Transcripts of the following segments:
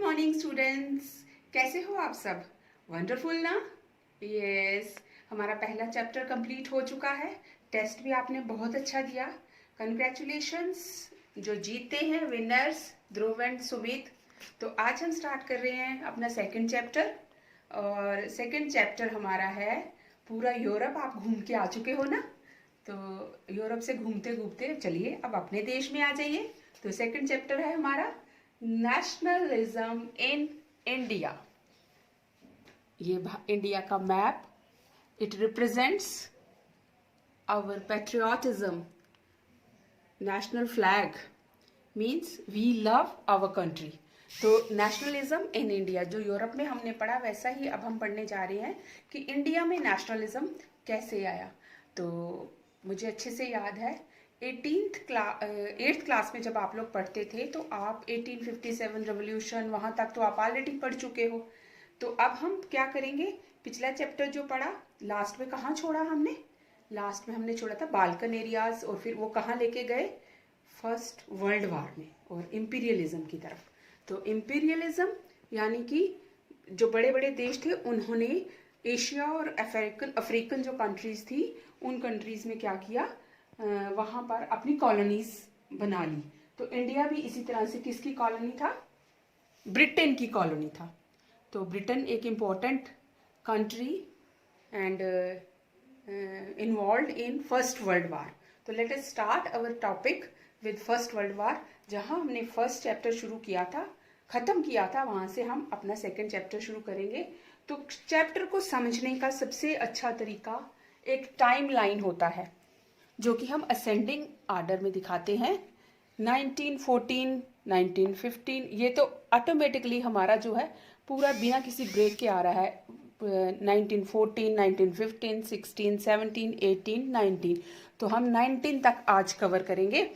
Morning students, कैसे हो आप सब? वंडरफुल ना? यस, हमारा पहला चैप्टर कंप्लीट हो चुका है। टेस्ट भी आपने बहुत अच्छा दिया। कंग्रेचुलेशंस। जो जीते हैं विनर्स ध्रुव एंड सुमित। तो आज हम स्टार्ट कर रहे हैं अपना सेकंड चैप्टर। और सेकंड चैप्टर हमारा है पूरा यूरोप। आप घूम के आ चुके हो ना? तो यूरोप से घूमते घूमते चलिए अब अपने देश में आ जाइए। तो सेकंड चैप्टर है हमारा नेशनलिज्म इन इंडिया। ये इंडिया का map, it represents our patriotism. National flag means we love our country. तो नेशनलिज्म इन इंडिया जो यूरोप में हमने पढ़ा वैसा ही अब हम पढ़ने जा रहे हैं कि इंडिया में नेशनलिज्म कैसे आया। तो मुझे अच्छे से याद है 8th क्लास में जब आप लोग पढ़ते थे तो आप 1857 रेवोल्यूशन वहाँ तक तो आप ऑलरेडी पढ़ चुके हो। तो अब हम क्या करेंगे, पिछला चैप्टर जो पढ़ा लास्ट में कहाँ छोड़ा हमने? लास्ट में हमने छोड़ा था बाल्कन एरियाज, और फिर वो कहाँ लेके गए? फर्स्ट वर्ल्ड वॉर में और इम्पीरियलिज्म की तरफ। तो इम्पीरियलिज्म यानी कि जो बड़े बड़े देश थे उन्होंने एशिया और अफ्रीकन जो कंट्रीज थी उन कंट्रीज में क्या किया, वहाँ पर अपनी कॉलोनीज बना ली। तो इंडिया भी इसी तरह से किसकी कॉलोनी था? ब्रिटेन की कॉलोनी था। तो ब्रिटेन एक important country and involve in first world war. तो let us start our topic with first world war. जहाँ हमने फर्स्ट चैप्टर शुरू किया था, ख़त्म किया था, वहाँ से हम अपना सेकंड चैप्टर शुरू करेंगे। तो चैप्टर को समझने का सबसे अच्छा तरीका एक टाइम लाइन होता है जो कि हम असेंडिंग आर्डर में दिखाते हैं। 1914, 1915 ये तो ऑटोमेटिकली हमारा जो है पूरा बिना किसी ब्रेक के आ रहा है। 1914, 1915, 16, 17, 18, 19। तो हम 19 तक आज कवर करेंगे।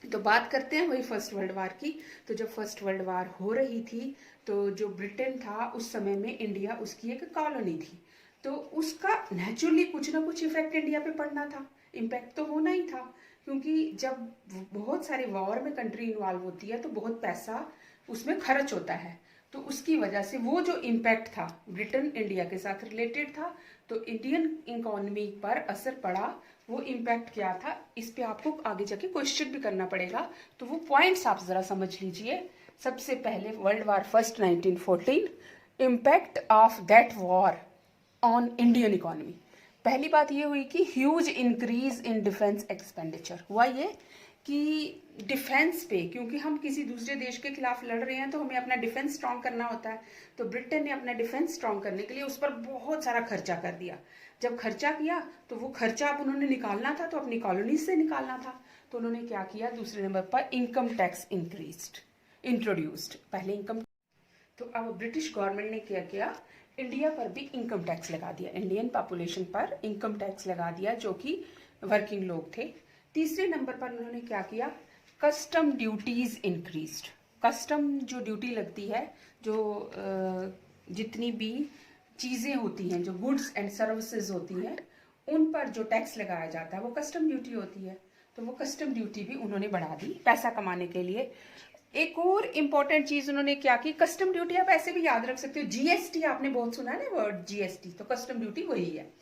तो बात करते हैं वही फर्स्ट वर्ल्ड वार की। तो जब फर्स्ट वर्ल्ड वार हो रही थी तो जो ब्रिटेन था उस समय में इंडिया उसकी एक कॉलोनी थी। तो उसका नेचुरली कुछ ना कुछ इफेक्ट इंडिया पे पड़ना था, इम्पैक्ट तो होना ही था। क्योंकि जब बहुत सारे वॉर में कंट्री इन्वॉल्व होती है तो बहुत पैसा उसमें खर्च होता है। तो उसकी वजह से वो जो इम्पैक्ट था ब्रिटेन इंडिया के साथ रिलेटेड था, तो इंडियन इकोनॉमी पर असर पड़ा। वो इम्पैक्ट क्या था, इस पे आपको आगे जाके क्वेश्चन भी करना पड़ेगा। तो वो पॉइंट्स आप जरा समझ लीजिए। सबसे पहले world war first 1914, impact of that war on Indian economy. पहली बात ये हुई कि huge increase in defence expenditure. हुआ ये कि डिफेंस पे, क्योंकि हम किसी दूसरे देश के खिलाफ लड़ रहे हैं तो हमें अपना डिफेंस स्ट्रांग करना होता है। तो ब्रिटेन ने अपना डिफेंस स्ट्रांग करने के लिए उस पर बहुत सारा खर्चा कर दिया। जब खर्चा किया तो वो खर्चा अब उन्होंने निकालना था, तो अपनी कॉलोनीज से निकालना था। तो उन्होंने क्या किया, दूसरे नंबर पर इनकम टैक्स इंट्रोड्यूस्ड। पहले इनकम, तो अब ब्रिटिश गवर्नमेंट ने क्या किया, इंडिया पर भी इनकम टैक्स लगा दिया। इंडियन पॉपुलेशन पर इनकम टैक्स लगा दिया जो कि वर्किंग लोग थे। तीसरे नंबर पर उन्होंने क्या किया, कस्टम ड्यूटीज इंक्रीज्ड। कस्टम जो ड्यूटी लगती है, जो जितनी भी चीज़ें होती हैं, जो गुड्स एंड सर्विसेज होती हैं, उन पर जो टैक्स लगाया जाता है वो कस्टम ड्यूटी होती है। तो वो कस्टम ड्यूटी भी उन्होंने बढ़ा दी पैसा कमाने के लिए। एक और इम्पॉर्टेंट चीज उन्होंने क्या की, कस्टम ड्यूटी आप ऐसे भी याद रख सकते हो, जीएसटी आपने बहुत सुना है ना वर्ड जीएसटी, तो कस्टम ड्यूटी वही है।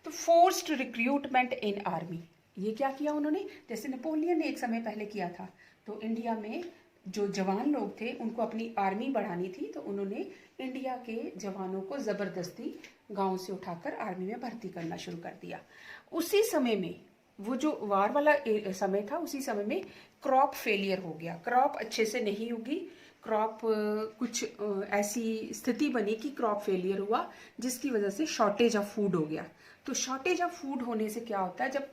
तो फोर्स्ड रिक्रूटमेंट इन आर्मी, ये क्या किया उन्होंने, जैसे नेपोलियन ने एक समय पहले किया था। तो इंडिया में जो जवान लोग थे उनको अपनी आर्मी बढ़ानी थी, तो उन्होंने इंडिया के जवानों को जबरदस्ती गांव से उठाकर आर्मी में भर्ती करना शुरू कर दिया। उसी समय में वो जो वार वाला समय था, उसी समय में क्रॉप फेलियर हो गया, क्रॉप अच्छे से नहीं उगी। क्रॉप कुछ ऐसी स्थिति बनी कि क्रॉप फेलियर हुआ जिसकी वजह से शॉर्टेज ऑफ फूड हो गया। तो शॉर्टेज ऑफ फूड होने से क्या होता है, जब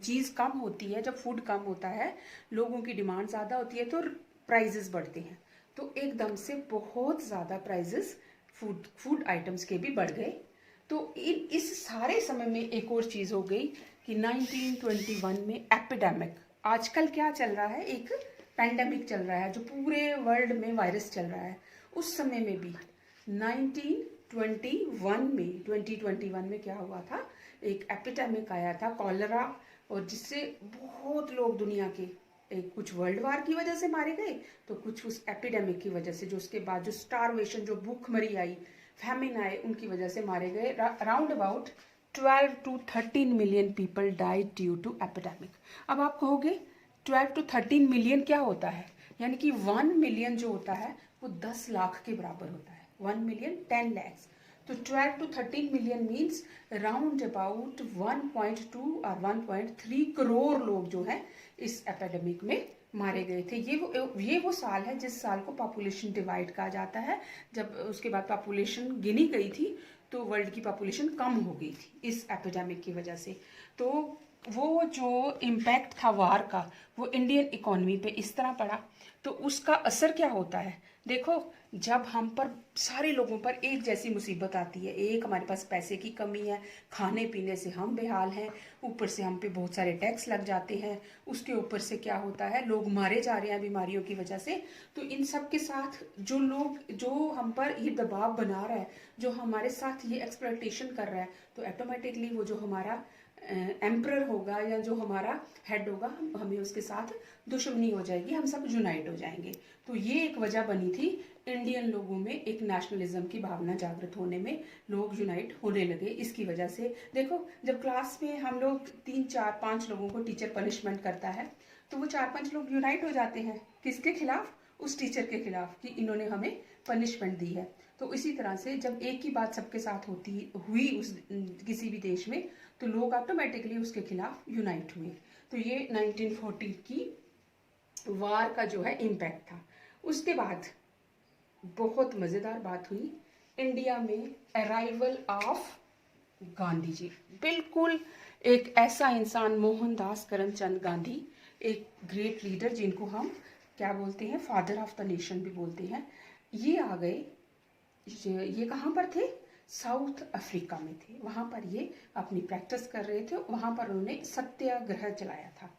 चीज़ कम होती है, जब फूड कम होता है, लोगों की डिमांड ज़्यादा होती है तो प्राइजेस बढ़ते हैं। तो एकदम से बहुत ज़्यादा प्राइजेस फूड आइटम्स के भी बढ़ गए। तो इस सारे समय में एक और चीज़ हो गई कि 1921 में एपिडेमिक, आजकल क्या चल रहा है, एक पैंडेमिक चल रहा है जो पूरे वर्ल्ड में वायरस चल रहा है। उस समय में भी 2021 में क्या हुआ था, एक एपिडेमिक आया था कॉलरा, और जिससे बहुत लोग दुनिया के एक कुछ वर्ल्ड वार की वजह से मारे गए, तो कुछ उस एपिडेमिक की वजह से, जो उसके बाद जो स्टारवेशन, जो भूखमरी आई, फैमिन आए, उनकी वजह से मारे गए। Around about 12 to 13 million people died due to epidemic. अब आप कहोगे 12 to 13 मिलियन क्या होता है? यानी कि 1 मिलियन जो होता है वो 10 लाख के बराबर होता है। 1 मिलियन 10 lakhs। तो 12 to 13 million means around about 1.2 और 1.3 करोड़ लोग जो हैं इस एपिडेमिक में मारे गए थे। ये वो साल है जिस साल को पॉपुलेशन डिवाइड कहा जाता है। जब उसके बाद पॉपुलेशन गिनी गई थी तो वर्ल्ड की पॉपुलेशन कम हो गई थी इस एपिडेमिक की वजह से। तो वो जो इम्पैक्ट था वार का वो इंडियन इकोनॉमी पे इस तरह पड़ा। तो उसका असर क्या होता है? देखो, जब हम पर सारे लोगों पर एक जैसी मुसीबत आती है, एक हमारे पास पैसे की कमी है, खाने पीने से हम बेहाल हैं, ऊपर से हम पे बहुत सारे टैक्स लग जाते हैं, उसके ऊपर से क्या होता है, लोग मारे जा रहे हैं बीमारियों की वजह से। तो इन सब के साथ जो हम पर ये दबाव बना रहा है, जो हमारे साथ ये एक्सप्लॉयटेशन कर रहा है, तो ऑटोमेटिकली वो जो हमारा एम्परर होगा या जो हमारा हेड होगा, हमें उसके साथ दुश्मनी हो जाएगी, हम सब यूनाइट हो जाएंगे। तो ये एक वजह बनी थी इंडियन लोगों में एक नेशनलिज्म की भावना जागृत होने में, लोग यूनाइट होने लगे इसकी वजह से। देखो, जब क्लास में हम लोग 3, 4, 5 लोगों को टीचर पनिशमेंट करता है तो वो 4-5 लोग यूनाइट हो जाते हैं। किसके खिलाफ? उस टीचर के खिलाफ कि इन्होंने हमें पनिशमेंट दी है। तो इसी तरह से जब एक ही बात सबके साथ हुई उस किसी भी देश में, तो लोग ऑटोमेटिकली उसके खिलाफ यूनाइट हुए। तो ये 1940 की वार का जो है इम्पैक्ट था। उसके बाद बहुत मज़ेदार बात हुई, इंडिया में अराइवल ऑफ गांधी जी। बिल्कुल एक ऐसा इंसान, मोहनदास करमचंद गांधी, एक ग्रेट लीडर जिनको हम क्या बोलते हैं, फादर ऑफ द नेशन भी बोलते हैं, ये आ गए। ये कहाँ पर थे? साउथ अफ्रीका में थे। वहाँ पर ये अपनी प्रैक्टिस कर रहे थे। वहाँ पर उन्होंने सत्याग्रह चलाया था।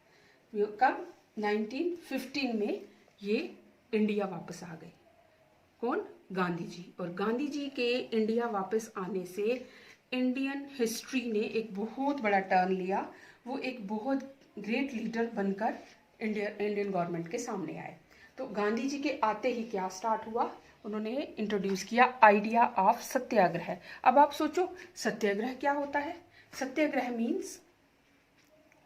कब? 1915 में ये इंडिया वापस आ गए। कौन? गांधी जी। और गांधी जी के इंडिया वापस आने से इंडियन हिस्ट्री ने एक बहुत बड़ा टर्न लिया। वो एक बहुत ग्रेट लीडर बनकर इंडियन गवर्नमेंट के सामने आए। तो गांधी जी के आते ही क्या स्टार्ट हुआ? उन्होंने इंट्रोड्यूस किया आइडिया ऑफ सत्याग्रह। अब आप सोचो, सत्याग्रह क्या होता है? सत्याग्रह मीन्स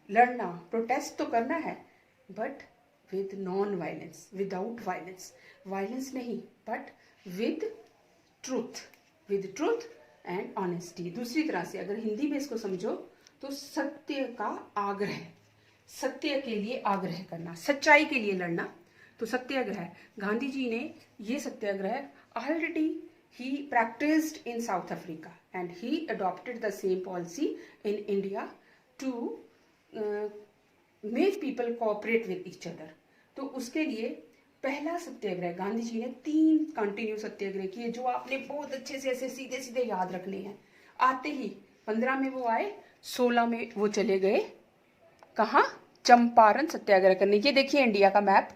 लड़ना, प्रोटेस्ट तो करना है, but with non violence, without violence. Violence नहीं, but with truth and honesty. दूसरी तरह से अगर हिंदी में इसको समझो तो सत्य का आग्रह, सत्य के लिए आग्रह करना, सच्चाई के लिए लड़ना, तो सत्याग्रह। गांधी जी ने ये satyagraha already he practised in South Africa and he adopted the same policy in India to make people cooperate with each other. तो उसके लिए पहला सत्याग्रह गांधी जी ने 3 कंटिन्यू सत्याग्रह किए, जो आपने बहुत अच्छे से ऐसे सीधे सीधे याद रखने हैं। आते ही 15 में वो आए, 16 में वो चले गए कहाँ? चंपारण सत्याग्रह करने। ये देखिए इंडिया का मैप।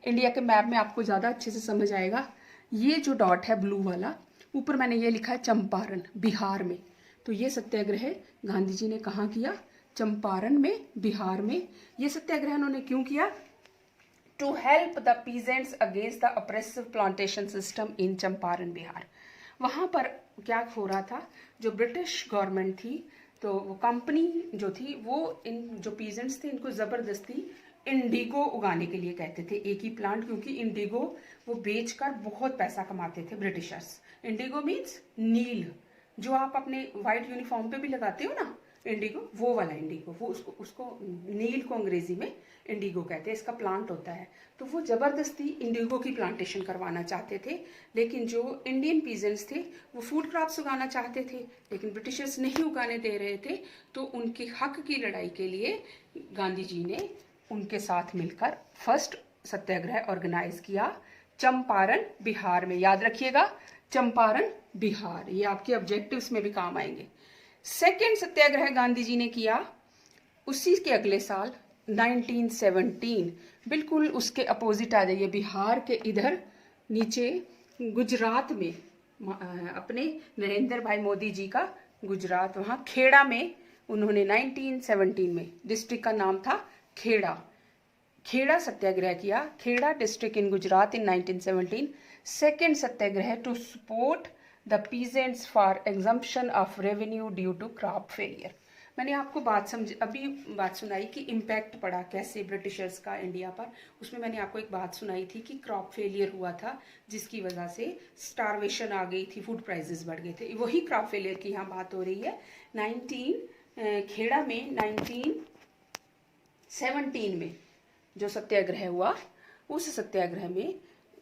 इंडिया के मैप में आपको ज़्यादा अच्छे से समझ आएगा। ये जो डॉट है ब्लू वाला, ऊपर मैंने ये लिखा है चंपारण, बिहार में। तो ये सत्याग्रह गांधी जी ने कहाँ किया? चंपारण में, बिहार में। ये सत्याग्रह उन्होंने क्यों किया? To help the peasants against the oppressive plantation system in Champaran, Bihar. वहाँ पर क्या हो रहा था? जो ब्रिटिश गवर्नमेंट थी, तो वो कंपनी जो थी, वो इन जो पीजेंट्स थे इनको ज़बरदस्ती इंडिगो उगाने के लिए कहते थे, एक ही प्लांट, क्योंकि इंडिगो वो बेचकर बहुत पैसा कमाते थे ब्रिटिशर्स। इंडिगो मीन्स नील, जो आप अपने वाइट यूनिफॉर्म पे भी लगाते हो ना, इंडिगो, वो वाला इंडिगो। वो उसको नील को अंग्रेजी में इंडिगो कहते हैं, इसका प्लांट होता है। तो वो ज़बरदस्ती इंडिगो की प्लांटेशन करवाना चाहते थे। लेकिन जो इंडियन पीजेंट्स थे वो फूड क्रॉप्स उगाना चाहते थे, लेकिन ब्रिटिशर्स नहीं उगाने दे रहे थे। तो उनके हक की लड़ाई के लिए गांधी जी ने उनके साथ मिलकर फर्स्ट सत्याग्रह ऑर्गेनाइज किया चंपारण, बिहार में। याद रखिएगा, चंपारण, बिहार। ये आपके ऑब्जेक्टिव्स में भी काम आएंगे। सेकेंड सत्याग्रह गांधी जी ने किया उसी के अगले साल 1917। बिल्कुल उसके अपोजिट आ जाइए, बिहार के इधर नीचे गुजरात में, अपने नरेंद्र भाई मोदी जी का गुजरात, वहाँ खेड़ा में उन्होंने 1917 में, डिस्ट्रिक्ट का नाम था खेड़ा। खेड़ा सत्याग्रह किया, Kheda district in Gujarat in 1917। Second satyagraha to support the peasants for exemption of revenue due to crop failure. मैंने आपको अभी बात सुनाई कि इम्पैक्ट पड़ा कैसे ब्रिटिशर्स का इंडिया पर। उसमें मैंने आपको एक बात सुनाई थी कि क्रॉप फेलियर हुआ था, जिसकी वजह से स्टारवेशन आ गई थी, फूड प्राइसेस बढ़ गए थे। वही क्रॉप फेलियर की यहाँ बात हो रही है। खेड़ा में 1917 में जो सत्याग्रह हुआ, उस सत्याग्रह में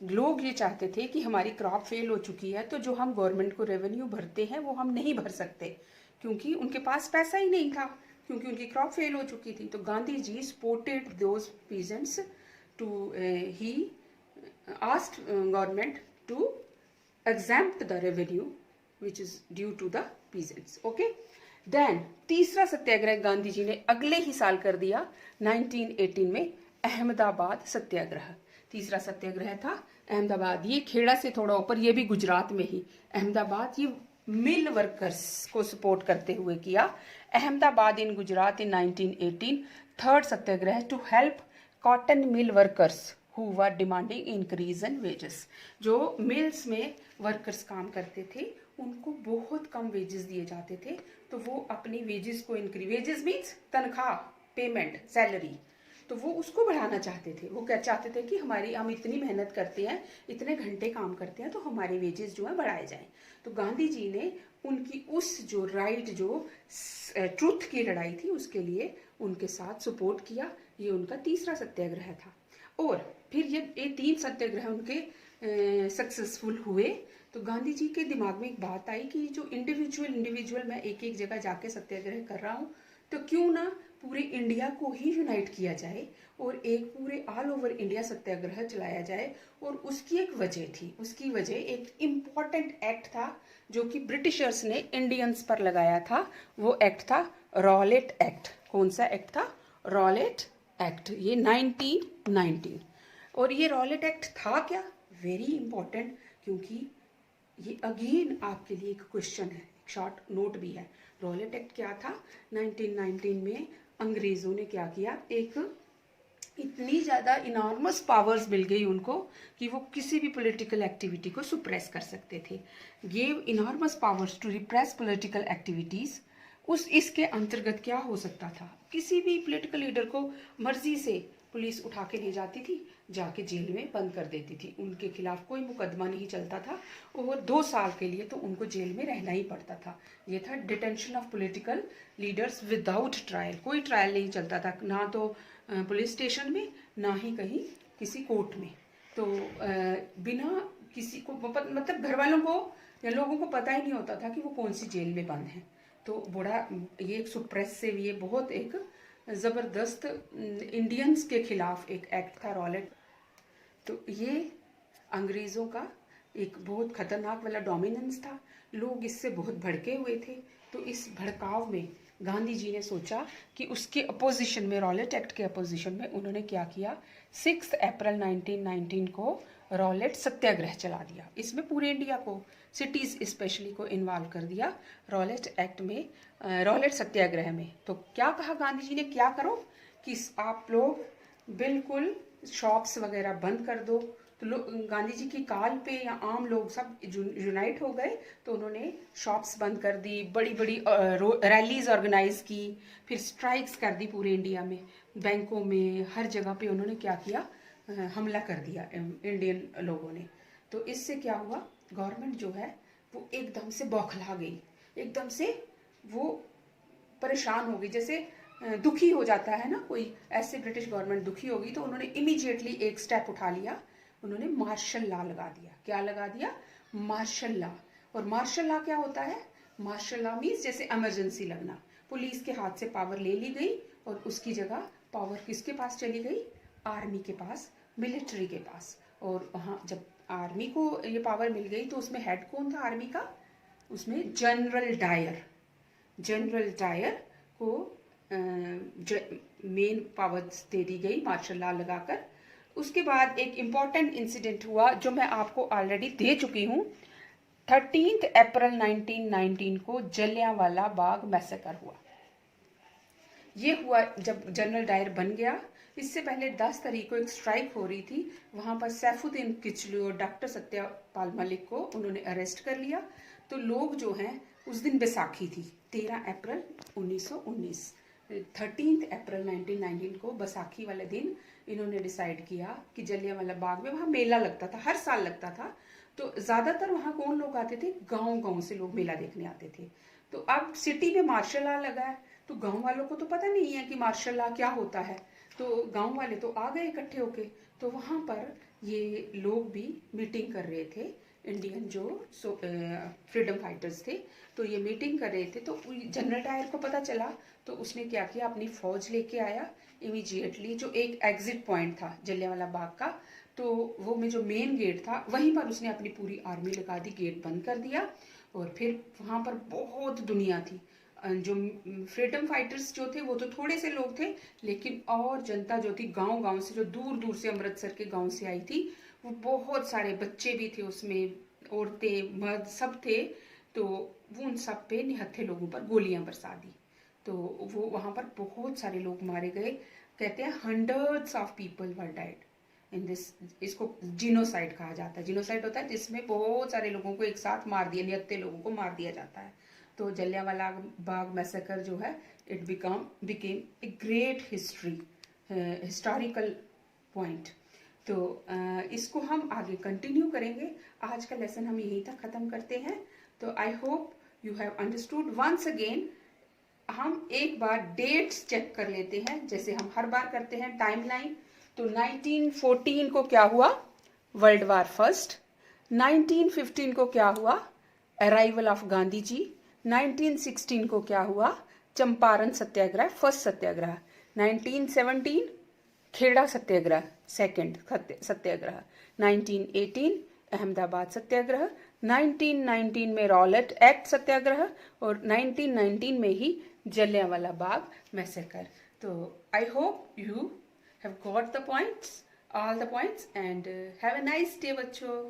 लोग ये चाहते थे कि हमारी क्रॉप फेल हो चुकी है, तो जो हम गवर्नमेंट को रेवेन्यू भरते हैं वो हम नहीं भर सकते, क्योंकि उनके पास पैसा ही नहीं था, क्योंकि उनकी क्रॉप फेल हो चुकी थी। तो Gandhi ji supported those peasants to he asked government to exempt the revenue which is due to the peasants. Okay, then तीसरा सत्याग्रह गांधी जी ने अगले ही साल कर दिया 1918 में, अहमदाबाद सत्याग्रह। तीसरा सत्याग्रह था अहमदाबाद, ये खेड़ा से थोड़ा ऊपर, ये भी गुजरात में ही अहमदाबाद, ये मिल वर्कर्स को सपोर्ट करते हुए किया। Ahmedabad in Gujarat in 1918। Third satyagraha to help cotton mill workers who were demanding increase in wages। जो मिल्स में वर्कर्स काम करते थे उनको बहुत कम वेजेस दिए जाते थे, तो वो अपनी वेजेस को इंक्रीज, वेजेस मीन्स तनख्वाह, पेमेंट, सैलरी, तो वो उसको बढ़ाना चाहते थे। वो क्या चाहते थे कि हम इतनी मेहनत करते हैं, इतने घंटे काम करते हैं, तो हमारे वेजेस जो है बढ़ाए जाएं। तो गांधी जी ने उनकी उस जो राइट, जो ट्रुथ की लड़ाई थी, उसके लिए उनके साथ सपोर्ट किया। ये उनका तीसरा सत्याग्रह था। और फिर ये तीन सत्याग्रह उनके सक्सेसफुल हुए। तो गांधी जी के दिमाग में एक बात आई कि जो इंडिविजुअल मैं एक एक जगह जाके सत्याग्रह कर रहा हूँ, तो क्यों ना पूरे इंडिया को ही यूनाइट किया जाए और एक पूरे ऑल ओवर इंडिया सत्याग्रह चलाया जाए। और उसकी एक वजह थी, उसकी वजह एक इम्पॉर्टेंट एक्ट था जो कि ब्रिटिशर्स ने इंडियंस पर लगाया था। वो एक्ट था रॉलेट एक्ट। कौन सा एक्ट था? Rowlatt act. ये 1919। और ये रॉलेट एक्ट था क्या? वेरी इंपॉर्टेंट, क्योंकि ये अगेन आपके लिए एक क्वेश्चन है, एक शॉर्ट नोट भी है। रॉलेट एक्ट क्या था? 1919 में अंग्रेजों ने क्या किया, एक इतनी ज़्यादा इनॉर्मस पावर्स मिल गई उनको कि वो किसी भी पॉलिटिकल एक्टिविटी को सुप्रेस कर सकते थे। Gave enormous powers to repress political activities. इसके अंतर्गत क्या हो सकता था? किसी भी पॉलिटिकल लीडर को मर्जी से पुलिस उठा के ले जाती थी, जाके जेल में बंद कर देती थी, उनके खिलाफ कोई मुकदमा नहीं चलता था और 2 साल के लिए तो उनको जेल में रहना ही पड़ता था। ये था detention of political leaders without trial. कोई ट्रायल नहीं चलता था, ना तो पुलिस स्टेशन में, ना ही कहीं किसी कोर्ट में। तो बिना किसी को मतलब घर वालों को या लोगों को पता ही नहीं होता था कि वो कौन सी जेल में बंद है। तो बड़ा ये एक सुप्रेसिव, ये बहुत एक ज़बरदस्त इंडियंस के खिलाफ एक एक्ट था रॉलेट। तो ये अंग्रेज़ों का एक बहुत खतरनाक वाला डोमिनेंस था। लोग इससे बहुत भड़के हुए थे। तो इस भड़काव में गांधी जी ने सोचा कि उसके अपोजिशन में, रॉलेट एक्ट के अपोजिशन में उन्होंने क्या किया, 6 अप्रैल 1919 को रॉलेट सत्याग्रह चला दिया। इसमें पूरे इंडिया को, सिटीज़ स्पेशली को इन्वॉल्व कर दिया रॉलेट एक्ट में, रॉलेट सत्याग्रह में। तो क्या कहा गांधी जी ने, क्या करो कि आप लोग बिल्कुल शॉप्स वगैरह बंद कर दो। तो गांधी जी की कॉल पे या आम लोग सब यूनाइट हो गए। तो उन्होंने शॉप्स बंद कर दी, बड़ी बड़ी रैलीज ऑर्गेनाइज की, फिर स्ट्राइक्स कर दी पूरे इंडिया में, बैंकों में, हर जगह पे उन्होंने क्या किया, हमला कर दिया इंडियन लोगों ने। तो इससे क्या हुआ, गवर्नमेंट जो है वो एकदम से बौखला गई, एकदम से वो परेशान हो गई, जैसे दुखी हो जाता है ना कोई, ऐसे ब्रिटिश गवर्नमेंट दुखी हो गई। तो उन्होंने इमीडिएटली एक स्टेप उठा लिया, उन्होंने मार्शल लॉ लगा दिया। क्या लगा दिया? Martial law. और मार्शल लॉ क्या होता है? मार्शल लॉ मीन्स जैसे इमरजेंसी लगना। पुलिस के हाथ से पावर ले ली गई और उसकी जगह पावर किसके पास चली गई? आर्मी के पास, मिलिट्री के पास। और वहाँ जब आर्मी को ये पावर मिल गई तो उसमें हेड कौन था आर्मी का? उसमें जनरल डायर। जनरल डायर को मेन पावर्स दे दी गई मार्शल लॉ लगाकर। उसके बाद एक इम्पॉर्टेंट इंसिडेंट हुआ जो मैं आपको ऑलरेडी दे चुकी हूँ। 13 अप्रैल 1919 को जलियांवाला बाग मैसेकर हुआ। ये हुआ जब जनरल डायर बन गया। इससे पहले 10 तारीख को एक स्ट्राइक हो रही थी, वहां पर सैफुद्दीन किचलू और डॉक्टर सत्यपाल मलिक को उन्होंने अरेस्ट कर लिया। तो लोग जो हैं, उस दिन बैसाखी थी 13 अप्रैल 1919, 13 अप्रैल 1919 को बैसाखी वाले दिन इन्होंने डिसाइड किया कि जलियांवाला बाग में, वहाँ मेला लगता था, हर साल लगता था। तो ज्यादातर वहाँ कौन लोग आते थे, गांव गांव से लोग मेला देखने आते थे। तो अब सिटी में मार्शल लॉ लगा है, तो गांव वालों को तो पता नहीं है कि मार्शल लॉ क्या होता है। तो गांव वाले तो आ गए इकट्ठे होके। तो वहां पर ये लोग भी मीटिंग कर रहे थे, इंडियन जो फ्रीडम फाइटर्स थे। तो ये मीटिंग कर रहे थे, तो जनरल डायर को पता चला। तो उसने क्या किया, अपनी फौज लेके आया इमीडिएटली। जो एक एग्जिट पॉइंट था जलियांवाला बाग का, तो वो में जो मेन गेट था वहीं पर उसने अपनी पूरी आर्मी लगा दी, गेट बंद कर दिया। और फिर वहां पर बहुत दुनिया थी। जो फ्रीडम फाइटर्स जो थे वो तो थोड़े से लोग थे, लेकिन और जनता जो थी गांव गांव से, जो दूर दूर से अमृतसर के गांव से आई थी, वो बहुत सारे बच्चे भी थे उसमें, औरतें मर्द सब थे। तो वो उन सब पे निहत्थे लोगों पर गोलियां बरसा दी। तो वो वहां पर बहुत सारे लोग मारे गए। कहते हैं hundreds of people were died in this. इसको जिनोसाइड कहा जाता है। जिनोसाइड होता है जिसमें बहुत सारे लोगों को एक साथ मार दिया, निहत्थे लोगों को मार दिया जाता है। तो जलियांवाला बाग मैसेकर जो है, it became a great historical point. तो इसको हम आगे कंटिन्यू करेंगे। आज का लेसन हम यहीं तक खत्म करते हैं। तो I hope you have understood. Once again हम एक बार डेट्स चेक कर लेते हैं, जैसे हम हर बार करते हैं टाइमलाइन। तो 1914 को क्या हुआ, वर्ल्ड वार फर्स्ट। 1915 को क्या हुआ, अराइवल ऑफ गांधी जी। 1916 को क्या हुआ, चंपारण सत्याग्रह, फर्स्ट सत्याग्रह। 1917 खेड़ा सत्याग्रह, सेकंड सत्याग्रह। 1918 अहमदाबाद सत्याग्रह। 1919 में रॉलेट एक्ट सत्याग्रह। और 1919 में ही जलियांवाला बाग मैसेकर। तो I hope you have got the points, all the points, and have a nice day बच्चों।